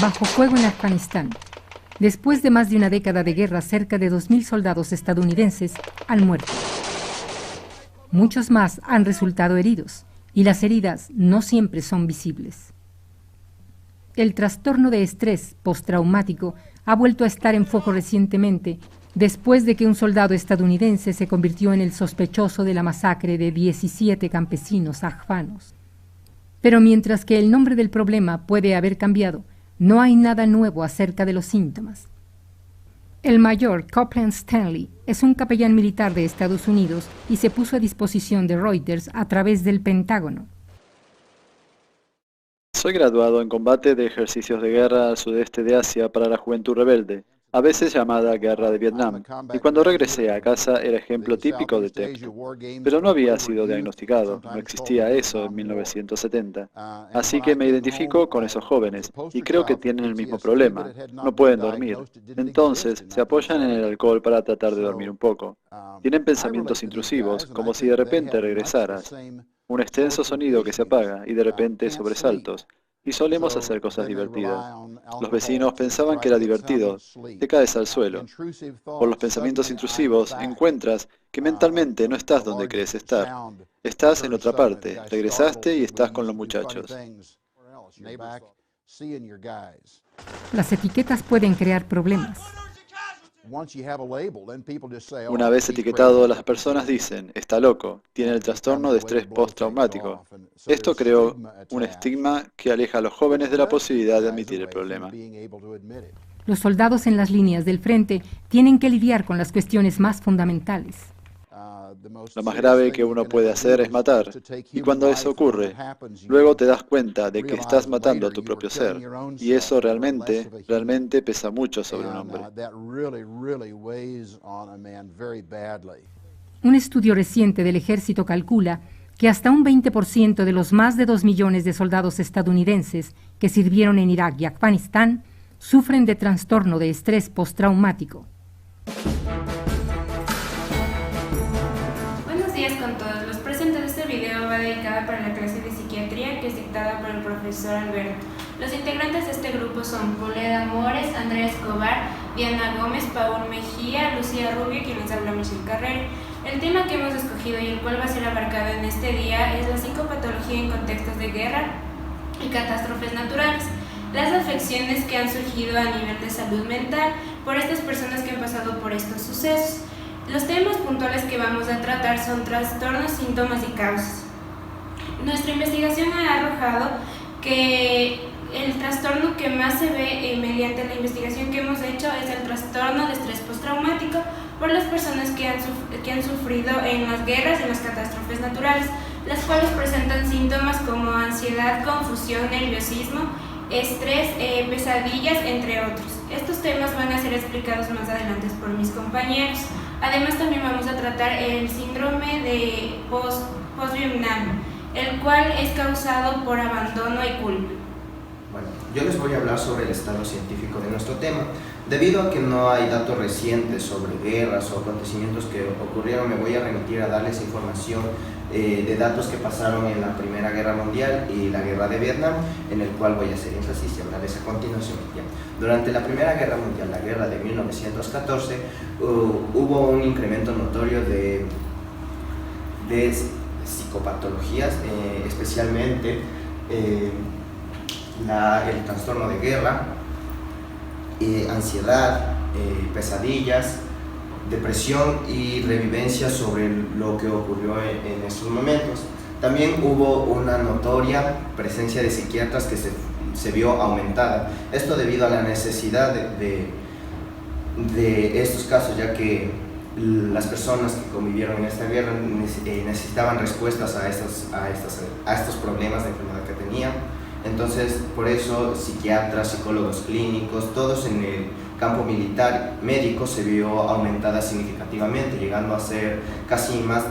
bajo fuego en Afganistán. Después de más de una década de guerra, cerca de 2.000 soldados estadounidenses han muerto. Muchos más han resultado heridos, y las heridas no siempre son visibles. El trastorno de estrés postraumático ha vuelto a estar en foco recientemente, después de que un soldado estadounidense se convirtió en el sospechoso de la masacre de 17 campesinos afganos. Pero mientras que el nombre del problema puede haber cambiado, no hay nada nuevo acerca de los síntomas. El mayor Copeland Stanley es un capellán militar de Estados Unidos y se puso a disposición de Reuters a través del Pentágono. Soy graduado en combate de ejercicios de guerra al sudeste de Asia para la juventud rebelde, a veces llamada Guerra de Vietnam, y cuando regresé a casa era ejemplo típico de TEC. Pero no había sido diagnosticado, no existía eso en 1970. Así que me identifico con esos jóvenes, y creo que tienen el mismo problema, no pueden dormir. Entonces, se apoyan en el alcohol para tratar de dormir un poco. Tienen pensamientos intrusivos, como si de repente regresaras. Un extenso sonido que se apaga y de repente sobresaltos. Y solemos hacer cosas divertidas. Los vecinos pensaban que era divertido. Te caes al suelo. Por los pensamientos intrusivos encuentras que mentalmente no estás donde crees estar. Estás en otra parte. Regresaste y estás con los muchachos. Las etiquetas pueden crear problemas. Una vez etiquetado, las personas dicen, está loco, tiene el trastorno de estrés postraumático. Esto creó un estigma que aleja a los jóvenes de la posibilidad de admitir el problema. Los soldados en las líneas del frente tienen que lidiar con las cuestiones más fundamentales. Lo más grave que uno puede hacer es matar, y cuando eso ocurre, luego te das cuenta de que estás matando a tu propio ser, y eso realmente pesa mucho sobre un hombre. Un estudio reciente del ejército calcula que hasta un 20% de los más de 2 millones de soldados estadounidenses que sirvieron en Irak y Afganistán sufren de trastorno de estrés postraumático. Con todos los presentes, este video va dedicado para la clase de psiquiatría que es dictada por el profesor Alberto. Los integrantes de este grupo son Poleda Mores, Andrea Escobar, Diana Gómez, Paul Mejía, Lucía Rubio y quien les habla Michelle Carrera. El tema que hemos escogido y el cual va a ser abarcado en este día es la psicopatología en contextos de guerra y catástrofes naturales. Las afecciones que han surgido a nivel de salud mental por estas personas que han pasado por estos sucesos. Los temas puntuales que vamos a tratar son trastornos, síntomas y causas. Nuestra investigación ha arrojado que el trastorno que más se ve mediante la investigación que hemos hecho es el trastorno de estrés postraumático por las personas que han sufrido en las guerras y en las catástrofes naturales, las cuales presentan síntomas como ansiedad, confusión, nerviosismo, estrés, pesadillas, entre otros. Estos temas van a ser explicados más adelante por mis compañeros. Además, también vamos a tratar el síndrome de post-Vietnam, el cual es causado por abandono y culpa. Bueno, yo les voy a hablar sobre el estado científico de nuestro tema. Debido a que no hay datos recientes sobre guerras o acontecimientos que ocurrieron, me voy a remitir a darles información de datos que pasaron en la Primera Guerra Mundial y la Guerra de Vietnam, en el cual voy a hacer énfasis y hablarles a continuación. Durante la Primera Guerra Mundial, la guerra de 1914, hubo un incremento notorio de psicopatologías, especialmente el trastorno de guerra, ansiedad, pesadillas, depresión y revivencia sobre lo que ocurrió en estos momentos. También hubo una notoria presencia de psiquiatras que se vio aumentada. Esto debido a la necesidad de estos casos, ya que las personas que convivieron en esta guerra necesitaban respuestas a estos problemas de enfermedad que tenían. Entonces, por eso, psiquiatras, psicólogos clínicos, todos en el campo militar, médico, se vio aumentada significativamente, llegando a ser casi más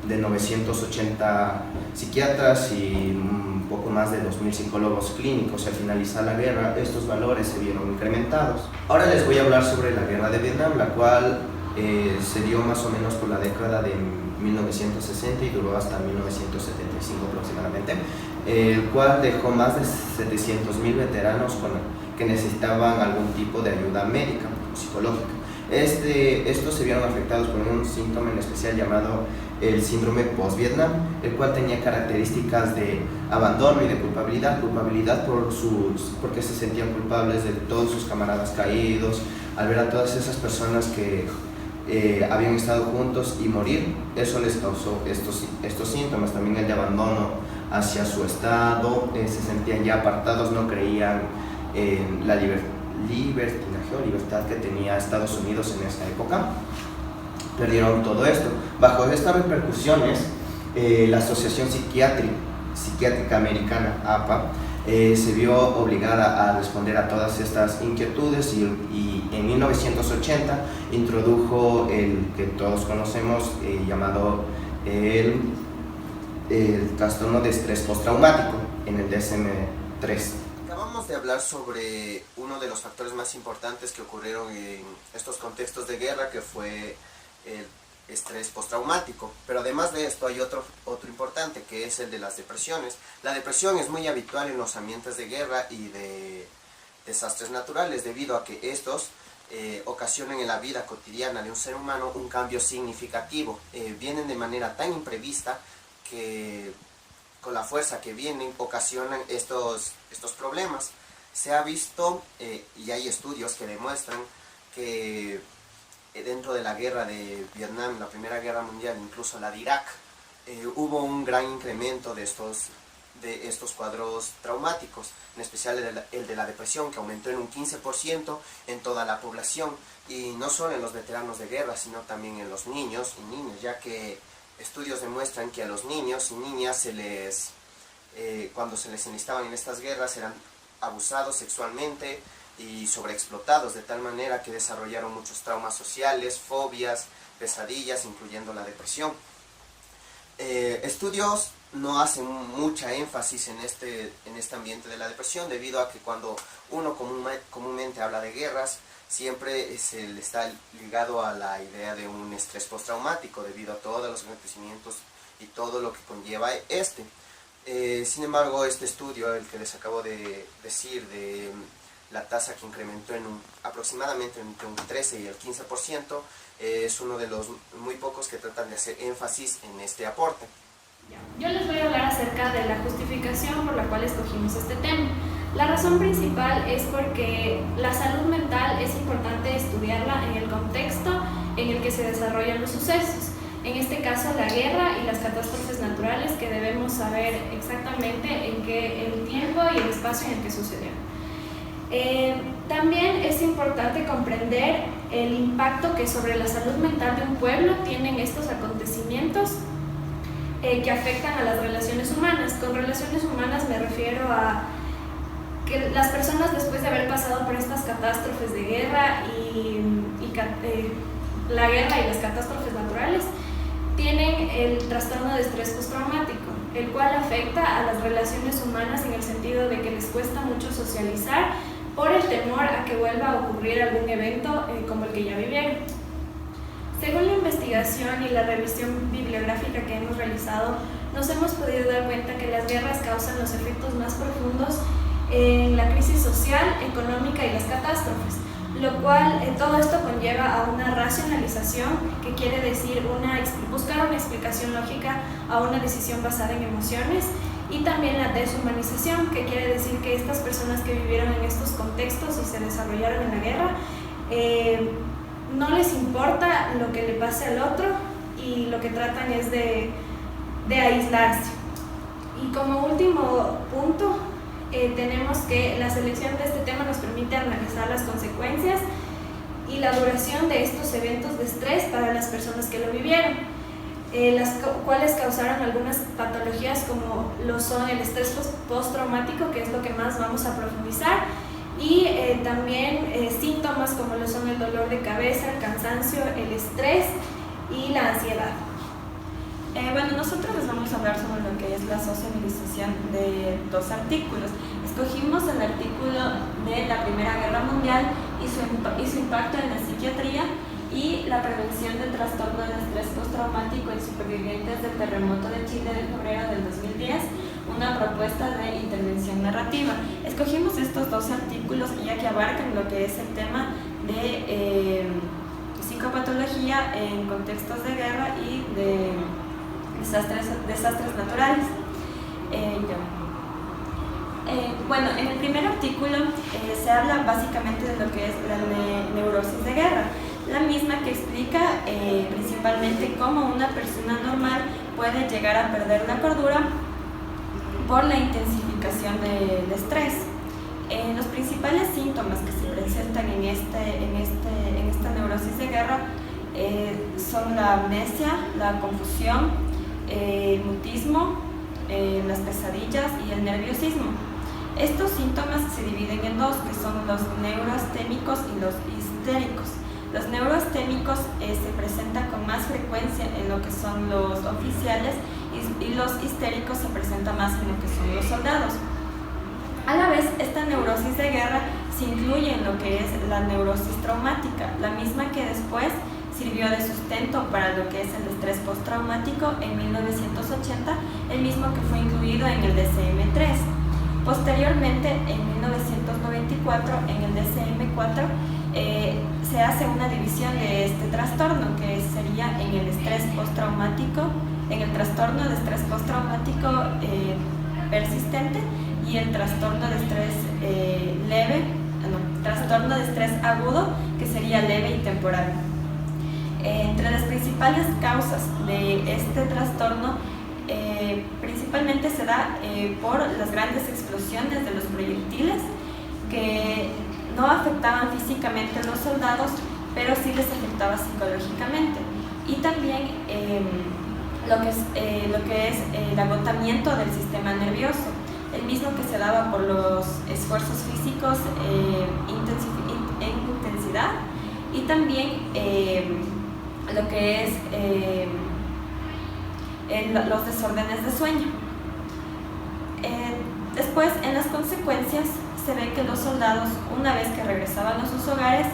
de 980 psiquiatras y un poco más de 2.000 psicólogos clínicos. Al finalizar la guerra, estos valores se vieron incrementados. Ahora les voy a hablar sobre la guerra de Vietnam, la cual se dio más o menos por la década de 1960 y duró hasta 1975 aproximadamente, el cual dejó más de 700.000 veteranos que necesitaban algún tipo de ayuda médica o psicológica. Estos se vieron afectados por un síntoma en especial llamado el síndrome post-Vietnam, el cual tenía características de abandono y de culpabilidad porque se sentían culpables de todos sus camaradas caídos, al ver a todas esas personas que habían estado juntos y morir. Eso les causó estos síntomas, también el de abandono hacia su estado, se sentían ya apartados, no creían en la libertad que tenía Estados Unidos en esa época. Perdieron todo esto. Bajo estas repercusiones, la Asociación Psiquiátrica Americana, APA, se vio obligada a responder a todas estas inquietudes y en 1980 introdujo el que todos conocemos llamado el trastorno de estrés postraumático en el DSM-3. Acabamos de hablar sobre uno de los factores más importantes que ocurrieron en estos contextos de guerra, que fue el estrés postraumático, pero además de esto hay otro importante, que es el de las depresiones. La depresión es muy habitual en los ambientes de guerra y de desastres naturales, debido a que estos ocasionan en la vida cotidiana de un ser humano un cambio significativo. Vienen de manera tan imprevista que con la fuerza que vienen ocasionan estos problemas. Se ha visto y hay estudios que demuestran que dentro de la guerra de Vietnam, la Primera Guerra Mundial, incluso la de Irak, hubo un gran incremento de estos cuadros traumáticos, en especial el de la depresión, que aumentó en un 15% en toda la población, y no solo en los veteranos de guerra, sino también en los niños y niñas, ya que estudios demuestran que a los niños y niñas cuando se les enlistaban en estas guerras, eran abusados sexualmente y sobreexplotados, de tal manera que desarrollaron muchos traumas sociales, fobias, pesadillas, incluyendo la depresión. Estudios no hacen mucha énfasis en este ambiente de la depresión, debido a que cuando uno comúnmente habla de guerras, siempre se le está ligado a la idea de un estrés postraumático, debido a todos los acontecimientos y todo lo que conlleva este. Sin embargo, este estudio, el que les acabo de decir, de la tasa que incrementó aproximadamente entre un 13 y el 15%, es uno de los muy pocos que tratan de hacer énfasis en este aporte. Yo les voy a hablar acerca de la justificación por la cual escogimos este tema. La razón principal es porque la salud mental es importante estudiarla en el contexto en el que se desarrollan los sucesos. En este caso, la guerra y las catástrofes naturales, que debemos saber exactamente el tiempo y el espacio en el que sucedieron. También es importante comprender el impacto que sobre la salud mental de un pueblo tienen estos acontecimientos que afectan a las relaciones humanas. Con relaciones humanas me refiero a que las personas, después de haber pasado por estas catástrofes de guerra la guerra y las catástrofes naturales, tienen el trastorno de estrés postraumático, el cual afecta a las relaciones humanas en el sentido de que les cuesta mucho socializar por el temor a que vuelva a ocurrir algún evento como el que ya vivieron. Según la investigación y la revisión bibliográfica que hemos realizado, nos hemos podido dar cuenta que las guerras causan los efectos más profundos en la crisis social, económica y las catástrofes, lo cual todo esto conlleva a una racionalización, que quiere decir buscar una explicación lógica a una decisión basada en emociones, y también la deshumanización, que quiere decir que estas personas que vivieron en estos contextos y se desarrollaron en la guerra, no les importa lo que le pase al otro y lo que tratan es de aislarse. Y como último punto, tenemos que la selección de este tema nos permite analizar las consecuencias y la duración de estos eventos de estrés para las personas que lo vivieron, las cuales causaron algunas patologías como lo son el estrés postraumático, que es lo que más vamos a profundizar, y también síntomas como lo son el dolor de cabeza, el cansancio, el estrés y la ansiedad. Bueno, nosotros les vamos a hablar sobre lo que es la sociabilización de dos artículos. Escogimos el artículo de la Primera Guerra Mundial y su impacto en la psiquiatría, y la prevención del trastorno de estrés postraumático en supervivientes del terremoto de Chile de febrero del 2010, una propuesta de intervención narrativa. Escogimos estos dos artículos ya que abarcan lo que es el tema de psicopatología en contextos de guerra y de desastres naturales. Bueno, en el primer artículo se habla básicamente de lo que es la neurosis de guerra, la misma que explica principalmente cómo una persona normal puede llegar a perder la cordura por la intensificación del estrés. Los principales síntomas que se presentan en esta neurosis de guerra son la amnesia, la confusión, el mutismo, las pesadillas y el nerviosismo. Estos síntomas se dividen en dos, que son los neuroastémicos y los histéricos. Los neuroastémicos se presentan con más frecuencia en lo que son los oficiales y los histéricos se presentan más en lo que son los soldados. A la vez, esta neurosis de guerra se incluye en lo que es la neurosis traumática, la misma que después sirvió de sustento para lo que es el estrés postraumático en 1980, el mismo que fue incluido en el DSM-3. Posteriormente, en 1994, en el DSM-4, se hace una división de este trastorno, que sería en el estrés postraumático, en el trastorno de estrés postraumático persistente y el trastorno de estrés trastorno de estrés agudo, que sería leve y temporal. Entre las principales causas de este trastorno, principalmente se da por las grandes explosiones de los proyectiles que no afectaban físicamente a los soldados, pero sí les afectaba psicológicamente. Y también lo que es el agotamiento del sistema nervioso, el mismo que se daba por los esfuerzos físicos en intensidad, y también lo que es los desórdenes de sueño. Después, en las consecuencias, se ve que los soldados, una vez que regresaban a sus hogares,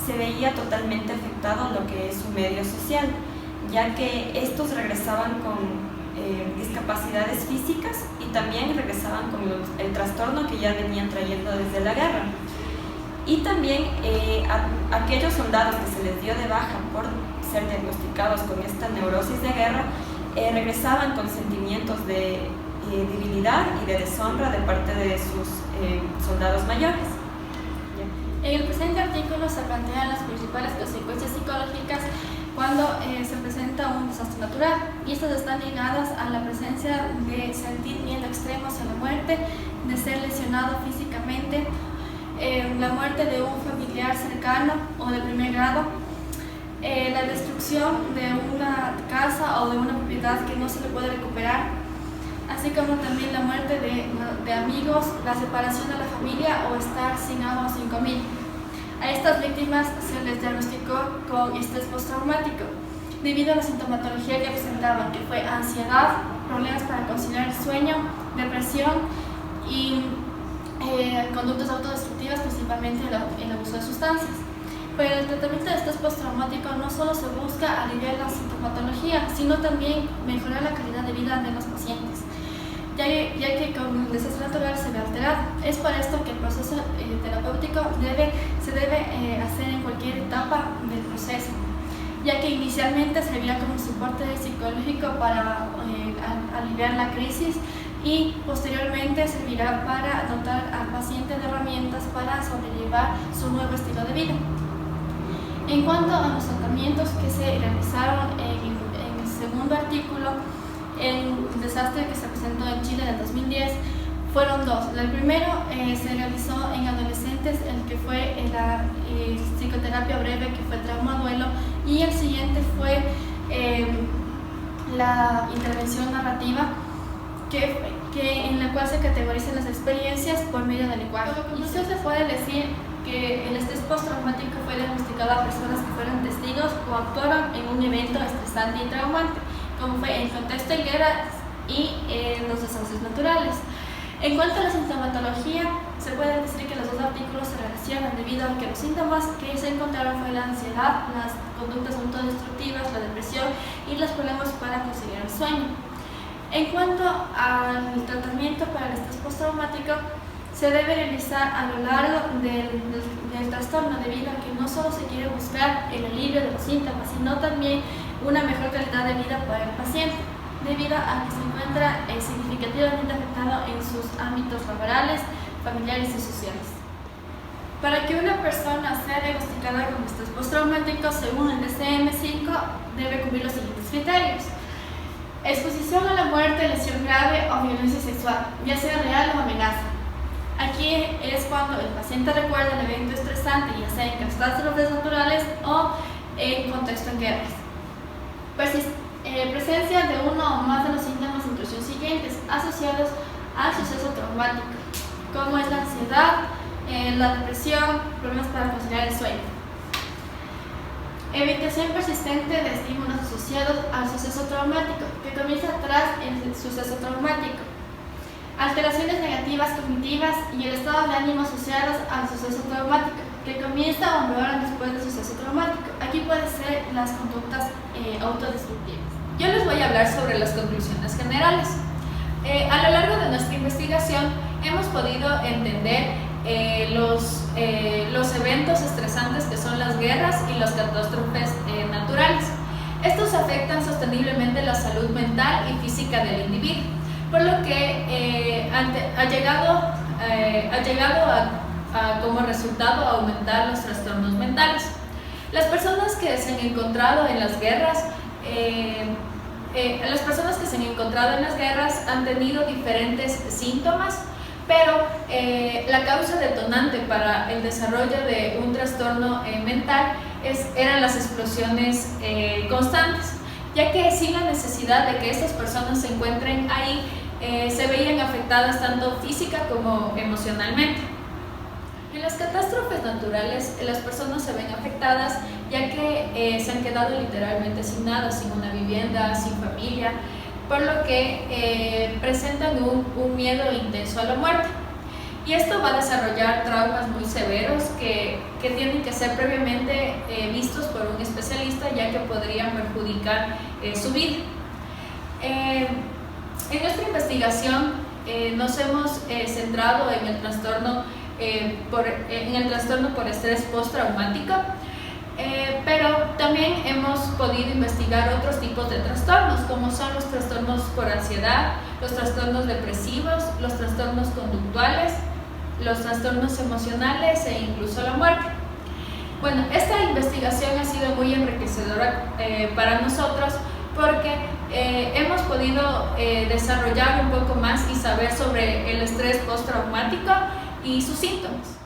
se veía totalmente afectado lo que es su medio social, ya que estos regresaban con discapacidades físicas y también regresaban con el trastorno que ya venían trayendo desde la guerra. Y también aquellos soldados que se les dio de baja por ser diagnosticados con esta neurosis de guerra, regresaban con sentimientos de debilidad y de deshonra de parte de sus soldados mayores. En el presente artículo se plantean las principales consecuencias psicológicas cuando se presenta un desastre natural, y estas están ligadas a la presencia de sentir miedo extremo hacia la muerte, de ser lesionado físicamente, la muerte de un familiar cercano o de primer grado, la destrucción de una casa o de una propiedad que no se le puede recuperar, así como también la muerte de amigos, la separación de la familia o estar sin agua o sin comida. A estas víctimas se les diagnosticó con estrés postraumático debido a la sintomatología que presentaban, que fue ansiedad, problemas para conciliar el sueño, depresión y conductas autodestructivas, principalmente el abuso de sustancias. Pero el tratamiento de estrés postraumático no solo se busca aliviar la sintomatología, sino también mejorar la calidad de vida de los pacientes, ya que con el desastre natural se ve alterado. Es por esto que el proceso terapéutico se debe hacer en cualquier etapa del proceso, ya que inicialmente servirá como soporte psicológico para aliviar la crisis, y posteriormente servirá para dotar al paciente de herramientas para sobrellevar su nuevo estilo de vida. En cuanto a los tratamientos que se realizaron en el segundo artículo, el desastre que se presentó en Chile en el 2010 fueron dos. El primero se realizó en adolescentes, el que fue la psicoterapia breve, que fue trauma-duelo, y el siguiente fue la intervención narrativa, en la cual se categorizan las experiencias por medio del lenguaje. Y esto se puede decir que el estrés postraumático fue diagnosticado a personas que fueron testigos o actuaron en un evento estresante y traumante, como fue el contexto de guerra y los desastres naturales. En cuanto a la sintomatología, se puede decir que los dos artículos se relacionan, debido a que los síntomas que se encontraron fue la ansiedad, las conductas autodestructivas, la depresión y los problemas para conseguir el sueño. En cuanto al tratamiento para el estrés postraumático, se debe realizar a lo largo del trastorno, debido a que no solo se quiere buscar el alivio de los síntomas, sino también una mejor calidad de vida para el paciente, debido a que se encuentra significativamente afectado en sus ámbitos laborales, familiares y sociales. Para que una persona sea diagnosticada con estrés postraumático, según el DSM-5, debe cumplir los siguientes criterios: exposición a la muerte, lesión grave o violencia sexual, ya sea real o amenaza. Aquí es cuando el paciente recuerda el evento estresante, ya sea en catástrofes naturales o en contexto en guerras. Presencia de uno o más de los síntomas de intrusión siguientes asociados al suceso traumático, como es la ansiedad, la depresión, problemas para conciliar el sueño. Evitación persistente de estímulos asociados al suceso traumático, que comienza tras el suceso traumático. Alteraciones negativas cognitivas y el estado de ánimo asociados al suceso traumático, que comienza o empeoran después del suceso traumático. Aquí pueden ser las conductas autodestructivas. Yo les voy a hablar sobre las conclusiones generales. A lo largo de nuestra investigación hemos podido entender los eventos estresantes que son las guerras y las catástrofes naturales. Estos afectan sosteniblemente la salud mental y física del individuo, por lo que ha llegado a como resultado a aumentar los trastornos mentales. Las personas que se han encontrado en las guerras han tenido diferentes síntomas, pero la causa detonante para el desarrollo de un trastorno mental eran las explosiones constantes, ya que sin la necesidad de que estas personas se encuentren ahí, se veían afectadas tanto física como emocionalmente. En las catástrofes naturales, las personas se ven afectadas ya que se han quedado literalmente sin nada, sin una vivienda, sin familia, por lo que presentan un miedo intenso a la muerte. Y esto va a desarrollar traumas muy severos que tienen que ser previamente vistos por un especialista, ya que podrían perjudicar su vida. En nuestra investigación nos hemos centrado en el trastorno por estrés postraumático, pero también hemos podido investigar otros tipos de trastornos, como son los trastornos por ansiedad, los trastornos depresivos, los trastornos conductuales, los trastornos emocionales e incluso la muerte. Bueno, esta investigación ha sido muy enriquecedora para nosotros, porque hemos podido desarrollar un poco más y saber sobre el estrés postraumático y sus síntomas.